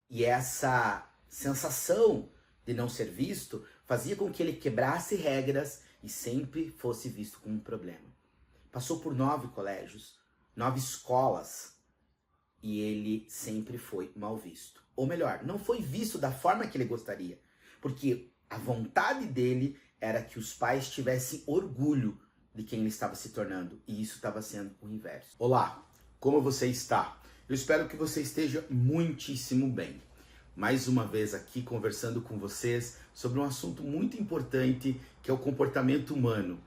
E essa sensação de não ser visto fazia com que ele quebrasse regras e sempre fosse visto como um problema. Passou por 9 colégios, 9 escolas, e ele sempre foi mal visto. Ou melhor, não foi visto da forma que ele gostaria, porque a vontade dele era que os pais tivessem orgulho de quem ele estava se tornando, e isso estava sendo o inverso. Olá, como você está? Eu espero que você esteja muitíssimo bem. Mais uma vez aqui conversando com vocês sobre um assunto muito importante, que é o comportamento humano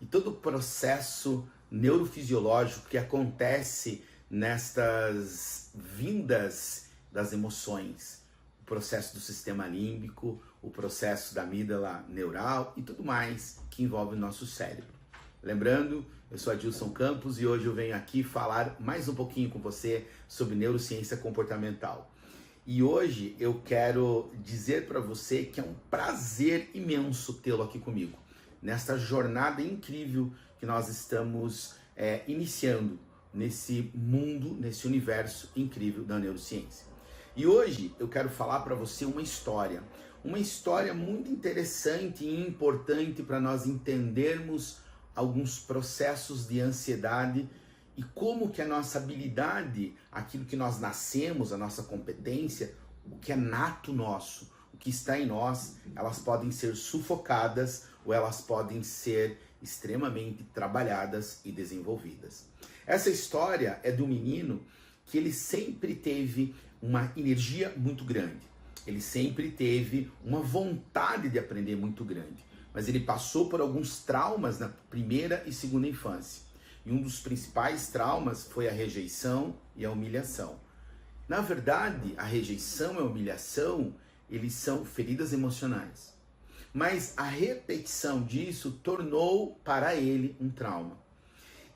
e todo o processo neurofisiológico que acontece nestas vindas das emoções, o processo do sistema límbico, o processo da amígdala neural e tudo mais que envolve o nosso cérebro. Lembrando, eu sou Adilson Campos e hoje eu venho aqui falar mais um pouquinho com você sobre neurociência comportamental. E hoje eu quero dizer para você que é um prazer imenso tê-lo aqui comigo, nesta jornada incrível que nós estamos iniciando nesse mundo, nesse universo incrível da neurociência. E hoje eu quero falar para você uma história muito interessante e importante para nós entendermos alguns processos de ansiedade e como que a nossa habilidade, aquilo que nós nascemos, a nossa competência, o que é nato nosso, o que está em nós, elas podem ser sufocadas ou elas podem ser extremamente trabalhadas e desenvolvidas. Essa história é de um menino que ele sempre teve uma energia muito grande, ele sempre teve uma vontade de aprender muito grande, mas ele passou por alguns traumas na primeira e segunda infância. E um dos principais traumas foi a rejeição e a humilhação. Na verdade, a rejeição e a humilhação, eles são feridas emocionais. Mas a repetição disso tornou para ele um trauma.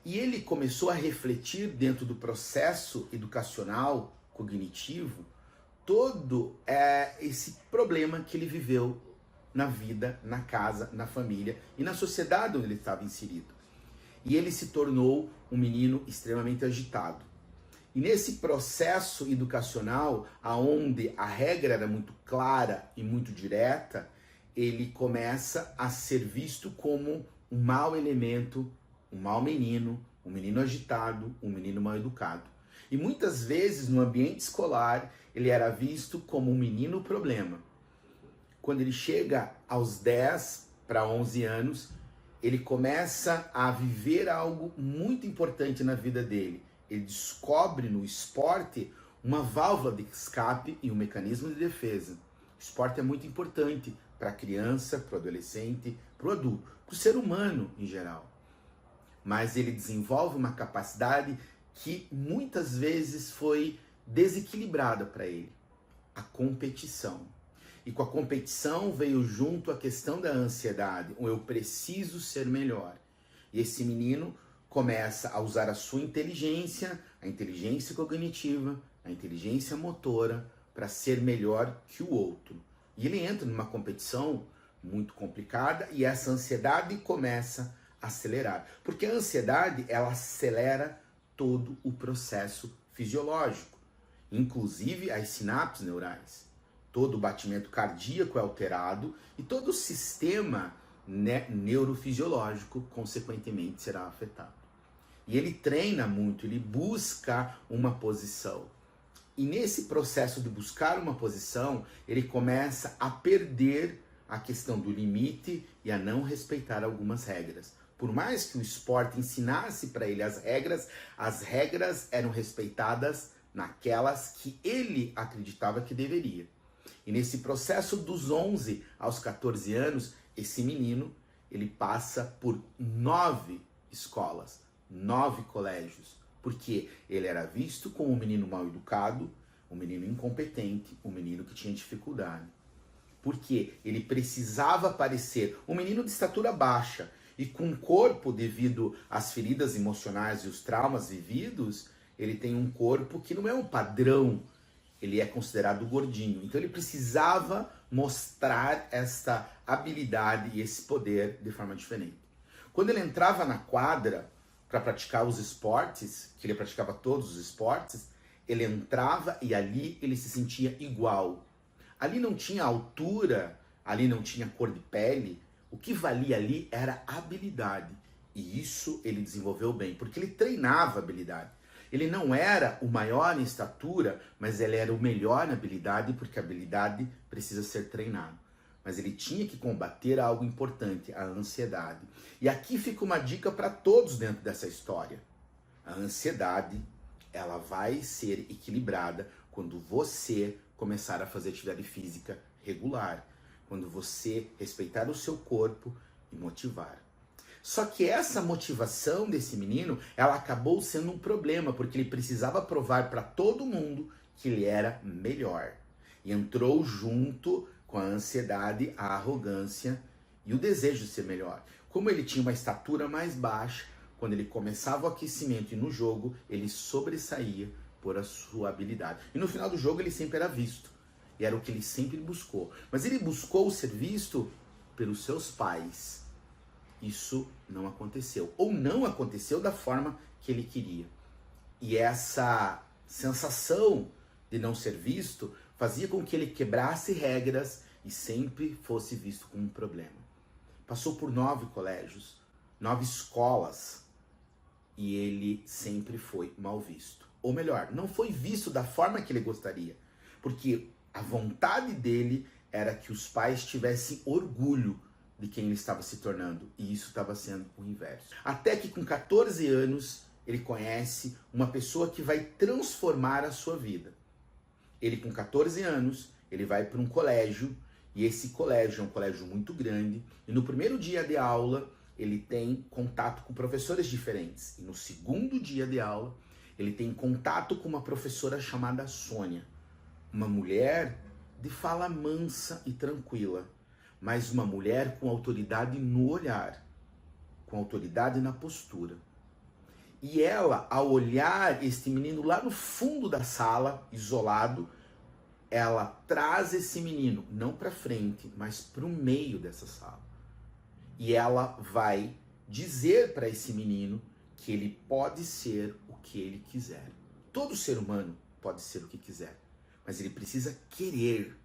E ele começou a refletir dentro do processo educacional, cognitivo, todo esse problema que ele viveu na vida, na casa, na família e na sociedade onde ele estava inserido. E ele se tornou um menino extremamente agitado. E nesse processo educacional, aonde a regra era muito clara e muito direta, ele começa a ser visto como um mau elemento, um mau menino, um menino agitado, um menino mal educado. E muitas vezes no ambiente escolar, ele era visto como um menino problema. Quando ele chega aos 10 para 11 anos, ele começa a viver algo muito importante na vida dele. Ele descobre no esporte uma válvula de escape e um mecanismo de defesa. O esporte é muito importante para a criança, para o adolescente, para o adulto, para o ser humano em geral. Mas ele desenvolve uma capacidade que muitas vezes foi desequilibrada para ele: a competição. E com a competição veio junto a questão da ansiedade, eu preciso ser melhor. E esse menino começa a usar a sua inteligência, a inteligência cognitiva, a inteligência motora, para ser melhor que o outro. E ele entra numa competição muito complicada e essa ansiedade começa a acelerar. Porque a ansiedade, ela acelera todo o processo fisiológico, inclusive as sinapses neurais. Todo o batimento cardíaco é alterado e todo o sistema neurofisiológico, consequentemente, será afetado. E ele treina muito, ele busca uma posição. E nesse processo de buscar uma posição, ele começa a perder a questão do limite e a não respeitar algumas regras. Por mais que o esporte ensinasse para ele as regras eram respeitadas naquelas que ele acreditava que deveria. E nesse processo dos 11 aos 14 anos, esse menino, ele passa por 9 escolas, 9 colégios, porque ele era visto como um menino mal educado, um menino incompetente, um menino que tinha dificuldade. Porque ele precisava parecer um menino de estatura baixa e com corpo, devido às feridas emocionais e os traumas vividos, ele tem um corpo que não é um padrão. Ele é considerado gordinho. Então ele precisava mostrar esta habilidade e esse poder de forma diferente. Quando ele entrava na quadra para praticar os esportes, que ele praticava todos os esportes, ele entrava e ali ele se sentia igual. Ali não tinha altura, ali não tinha cor de pele. O que valia ali era habilidade. E isso ele desenvolveu bem, porque ele treinava habilidade. Ele não era o maior em estatura, mas ele era o melhor na habilidade, porque a habilidade precisa ser treinada. Mas ele tinha que combater algo importante, a ansiedade. E aqui fica uma dica para todos dentro dessa história. A ansiedade, ela vai ser equilibrada quando você começar a fazer atividade física regular, quando você respeitar o seu corpo e motivar. Só que essa motivação desse menino, ela acabou sendo um problema, porque ele precisava provar para todo mundo que ele era melhor. E entrou junto com a ansiedade, a arrogância e o desejo de ser melhor. Como ele tinha uma estatura mais baixa, quando ele começava o aquecimento e no jogo, ele sobressaía por a sua habilidade. E no final do jogo ele sempre era visto. E era o que ele sempre buscou. Mas ele buscou ser visto pelos seus pais. Isso não aconteceu. Ou não aconteceu da forma que ele queria. E essa sensação de não ser visto fazia com que ele quebrasse regras e sempre fosse visto como um problema. Passou por 9 colégios, 9 escolas, e ele sempre foi mal visto. Ou melhor, não foi visto da forma que ele gostaria. Porque a vontade dele era que os pais tivessem orgulho de quem ele estava se tornando. E isso estava sendo o inverso. Até que com 14 anos, ele conhece uma pessoa que vai transformar a sua vida. Ele com 14 anos, ele vai para um colégio, e esse colégio é um colégio muito grande, e no primeiro dia de aula, ele tem contato com professores diferentes. E no segundo dia de aula, ele tem contato com uma professora chamada Sônia. Uma mulher de fala mansa e tranquila, mas uma mulher com autoridade no olhar, com autoridade na postura. E ela, ao olhar este menino lá no fundo da sala, isolado, ela traz esse menino, não para frente, mas para o meio dessa sala. E ela vai dizer para esse menino que ele pode ser o que ele quiser. Todo ser humano pode ser o que quiser, mas ele precisa querer,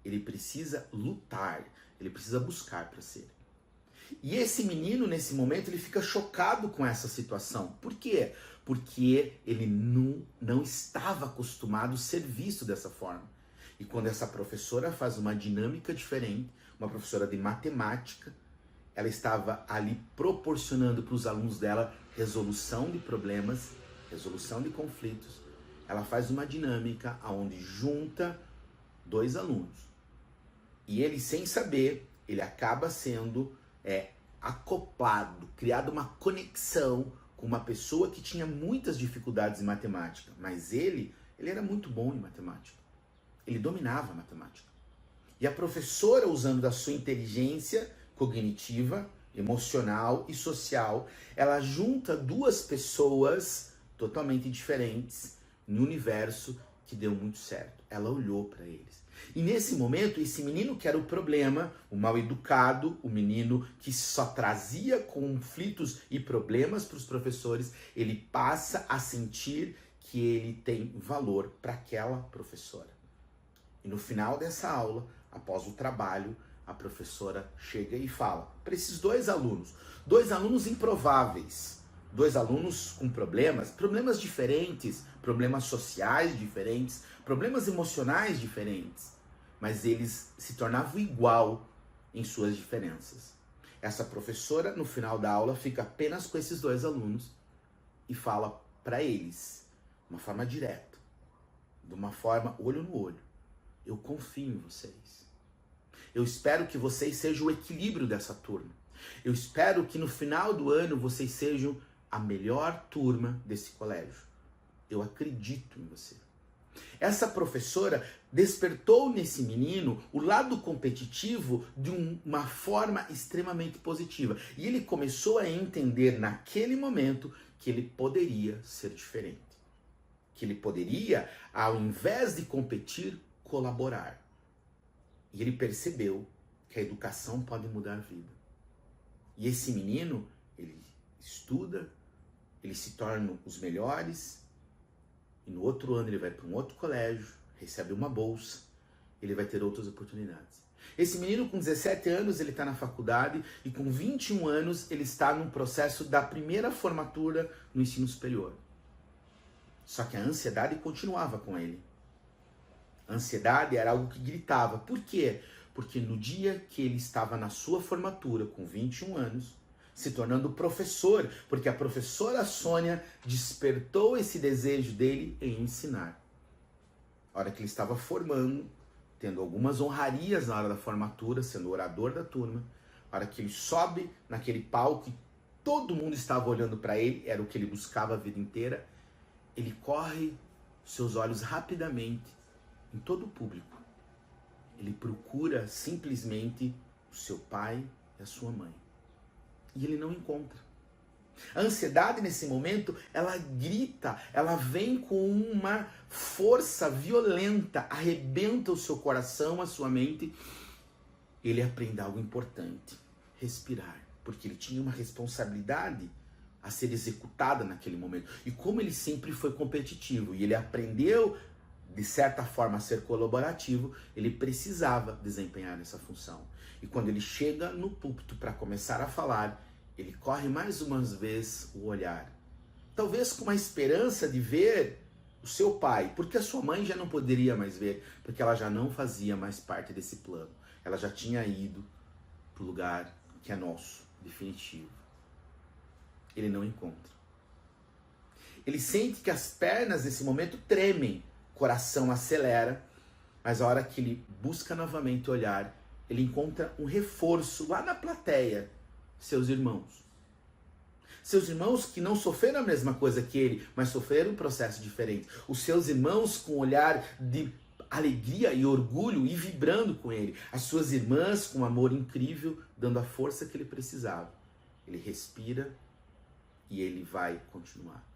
ele precisa lutar, ele precisa buscar para ser. E esse menino, nesse momento, ele fica chocado com essa situação. Por quê? Porque ele não estava acostumado a ser visto dessa forma. E quando essa professora faz uma dinâmica diferente, uma professora de matemática, ela estava ali proporcionando para os alunos dela resolução de problemas, resolução de conflitos. Ela faz uma dinâmica onde junta 2 alunos. E ele, sem saber, ele acaba sendo acoplado, criado uma conexão com uma pessoa que tinha muitas dificuldades em matemática. Mas ele era muito bom em matemática. Ele dominava a matemática. E a professora, usando da sua inteligência cognitiva, emocional e social, ela junta 2 pessoas totalmente diferentes no universo que deu muito certo. Ela olhou para eles. E nesse momento, esse menino que era o problema, o mal educado, o menino que só trazia conflitos e problemas para os professores, ele passa a sentir que ele tem valor para aquela professora. E no final dessa aula, após o trabalho, a professora chega e fala para esses 2 alunos improváveis, 2 alunos com problemas diferentes, problemas sociais diferentes, problemas emocionais diferentes, mas eles se tornavam igual em suas diferenças. Essa professora, no final da aula, fica apenas com esses 2 alunos e fala para eles, de uma forma direta, de uma forma olho no olho: eu confio em vocês. Eu espero que vocês sejam o equilíbrio dessa turma. Eu espero que no final do ano vocês sejam a melhor turma desse colégio. Eu acredito em você. Essa professora despertou nesse menino o lado competitivo de uma forma extremamente positiva. E ele começou a entender naquele momento que ele poderia ser diferente. Que ele poderia, ao invés de competir, colaborar. E ele percebeu que a educação pode mudar a vida. E esse menino, ele estuda, ele se torna os melhores, E no outro ano ele vai para um outro colégio, recebe uma bolsa, ele vai ter outras oportunidades. Esse menino com 17 anos, ele está na faculdade e com 21 anos ele está no processo da primeira formatura no ensino superior. Só que a ansiedade continuava com ele. A ansiedade era algo que gritava. Por quê? Porque no dia que ele estava na sua formatura, com 21 anos, se tornando professor, porque a professora Sônia despertou esse desejo dele em ensinar. A hora que ele estava formando, tendo algumas honrarias na hora da formatura, sendo o orador da turma, a hora que ele sobe naquele palco e todo mundo estava olhando para ele, era o que ele buscava a vida inteira, ele corre seus olhos rapidamente em todo o público. Ele procura simplesmente o seu pai e a sua mãe. E ele não encontra. A ansiedade nesse momento, ela grita, ela vem com uma força violenta, arrebenta o seu coração, a sua mente. Ele aprende algo importante, respirar, porque ele tinha uma responsabilidade a ser executada naquele momento. E como ele sempre foi competitivo e ele aprendeu, de certa forma, a ser colaborativo, ele precisava desempenhar essa função. E quando ele chega no púlpito para começar a falar, ele corre mais uma vez o olhar. Talvez com uma esperança de ver o seu pai, porque a sua mãe já não poderia mais ver, porque ela já não fazia mais parte desse plano. Ela já tinha ido para o lugar que é nosso, definitivo. Ele não encontra. Ele sente que as pernas nesse momento tremem, o coração acelera, mas a hora que ele busca novamente olhar, ele encontra um reforço lá na plateia. Seus irmãos. Seus irmãos que não sofreram a mesma coisa que ele, mas sofreram um processo diferente. Os seus irmãos com um olhar de alegria e orgulho e vibrando com ele. As suas irmãs com um amor incrível, dando a força que ele precisava. Ele respira e ele vai continuar.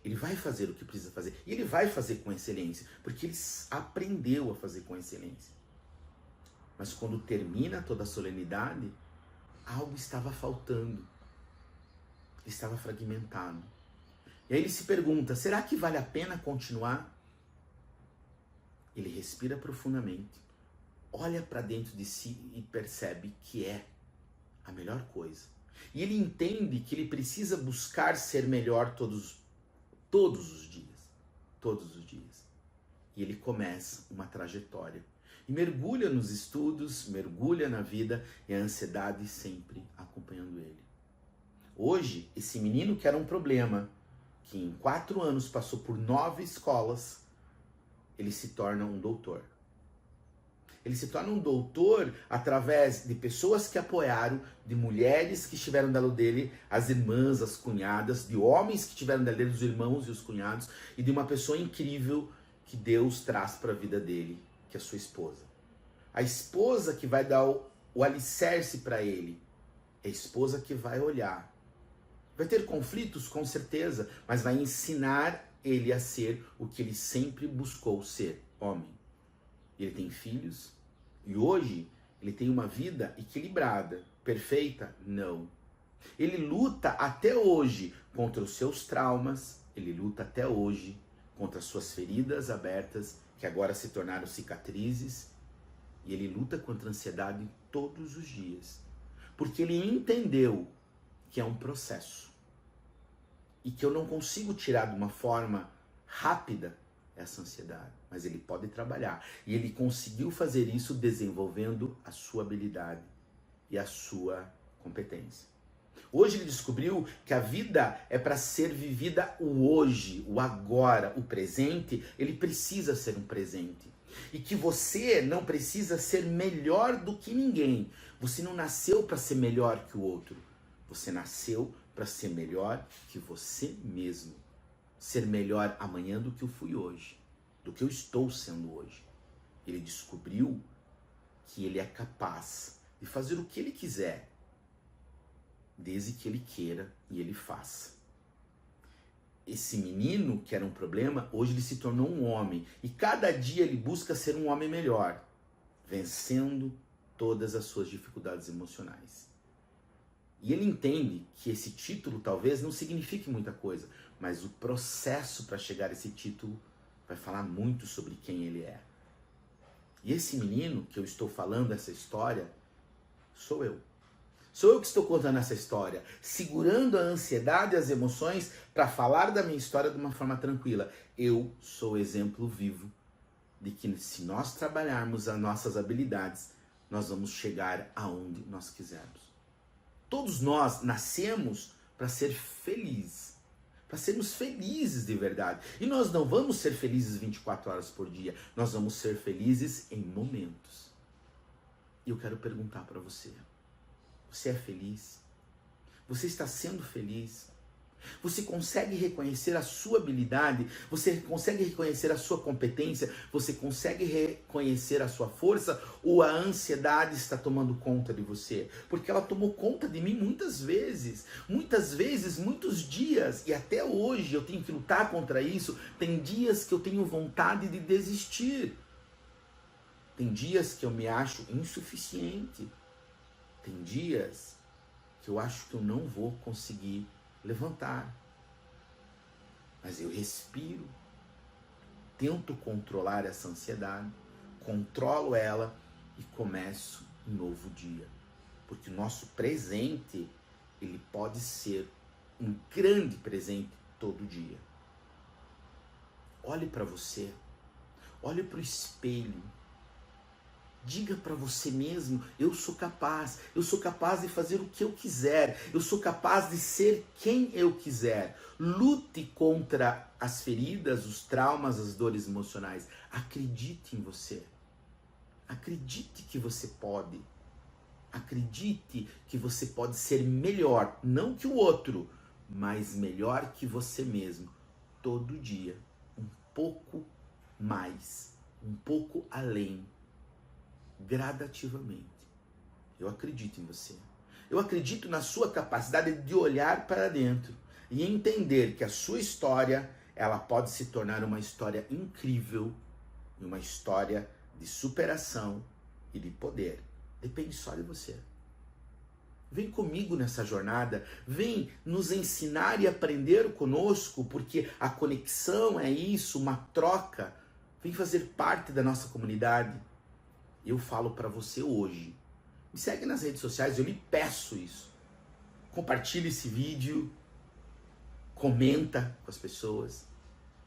Ele vai fazer o que precisa fazer. E ele vai fazer com excelência, porque ele aprendeu a fazer com excelência. Mas quando termina toda a solenidade, algo estava faltando. Estava fragmentado. E aí ele se pergunta, será que vale a pena continuar? Ele respira profundamente, olha para dentro de si e percebe que é a melhor coisa. E ele entende que ele precisa buscar ser melhor todos os dias. Todos os dias. E ele começa uma trajetória. E mergulha nos estudos, mergulha na vida e a ansiedade sempre acompanhando ele. Hoje, esse menino que era um problema, que em 4 anos passou por 9 escolas, ele se torna um doutor. Ele se torna um doutor através de pessoas que apoiaram, de mulheres que estiveram do lado dele, as irmãs, as cunhadas, de homens que estiveram do lado dele, os irmãos e os cunhados, e de uma pessoa incrível que Deus traz para a vida dele, que é a sua esposa. A esposa que vai dar o alicerce para ele, é a esposa que vai olhar. Vai ter conflitos, com certeza, mas vai ensinar ele a ser o que ele sempre buscou ser, homem. Ele tem filhos e hoje ele tem uma vida equilibrada, perfeita? Não. Ele luta até hoje contra os seus traumas, ele luta até hoje contra as suas feridas abertas, que agora se tornaram cicatrizes, e ele luta contra a ansiedade todos os dias, porque ele entendeu que é um processo e que eu não consigo tirar de uma forma rápida essa ansiedade, mas ele pode trabalhar, e ele conseguiu fazer isso desenvolvendo a sua habilidade e a sua competência. Hoje ele descobriu que a vida é para ser vivida o hoje, o agora, o presente. Ele precisa ser um presente. E que você não precisa ser melhor do que ninguém. Você não nasceu para ser melhor que o outro. Você nasceu para ser melhor que você mesmo. Ser melhor amanhã do que eu fui hoje, do que eu estou sendo hoje. Ele descobriu que ele é capaz de fazer o que ele quiser, desde que ele queira e ele faça. Esse menino, que era um problema, hoje ele se tornou um homem. E cada dia ele busca ser um homem melhor, vencendo todas as suas dificuldades emocionais. E ele entende que esse título talvez não signifique muita coisa, mas o processo para chegar a esse título vai falar muito sobre quem ele é. E esse menino que eu estou falando essa história, sou eu. Sou eu que estou contando essa história, segurando a ansiedade e as emoções para falar da minha história de uma forma tranquila. Eu sou exemplo vivo de que se nós trabalharmos as nossas habilidades, nós vamos chegar aonde nós quisermos. Todos nós nascemos para ser felizes, para sermos felizes de verdade. E nós não vamos ser felizes 24 horas por dia, nós vamos ser felizes em momentos. E eu quero perguntar para você, você é feliz? Você está sendo feliz? Você consegue reconhecer a sua habilidade? Você consegue reconhecer a sua competência? Você consegue reconhecer a sua força? Ou a ansiedade está tomando conta de você? Porque ela tomou conta de mim muitas vezes, muitos dias. E até hoje eu tenho que lutar contra isso. Tem dias que eu tenho vontade de desistir. Tem dias que eu me acho insuficiente. Tem dias que eu acho que eu não vou conseguir levantar, mas eu respiro, tento controlar essa ansiedade, controlo ela e começo um novo dia, porque o nosso presente, ele pode ser um grande presente todo dia. Olhe para você, olhe para o espelho, diga para você mesmo, eu sou capaz de fazer o que eu quiser, eu sou capaz de ser quem eu quiser. Lute contra as feridas, os traumas, as dores emocionais. Acredite em você. Acredite que você pode. Acredite que você pode ser melhor, não que o outro, mas melhor que você mesmo. Todo dia, um pouco mais, um pouco além. Gradativamente. Eu acredito em você. Eu acredito na sua capacidade de olhar para dentro e entender que a sua história, ela pode se tornar uma história incrível, uma história de superação e de poder. Depende só de você. Vem comigo nessa jornada, vem nos ensinar e aprender conosco, porque a conexão é isso, uma troca. Vem fazer parte da nossa comunidade. Eu falo para você hoje, me segue nas redes sociais, eu lhe peço isso. Compartilhe esse vídeo, comenta com as pessoas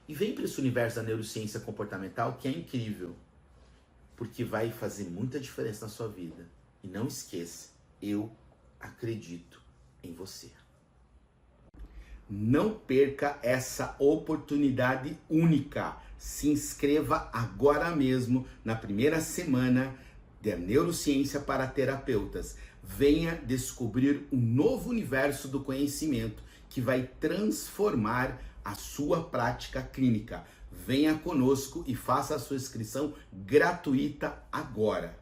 e vem para esse universo da neurociência comportamental que é incrível, porque vai fazer muita diferença na sua vida. E não esqueça, eu acredito em você. Não perca essa oportunidade única. Se inscreva agora mesmo na primeira semana da Neurociência para Terapeutas. Venha descobrir um novo universo do conhecimento que vai transformar a sua prática clínica. Venha conosco e faça a sua inscrição gratuita agora.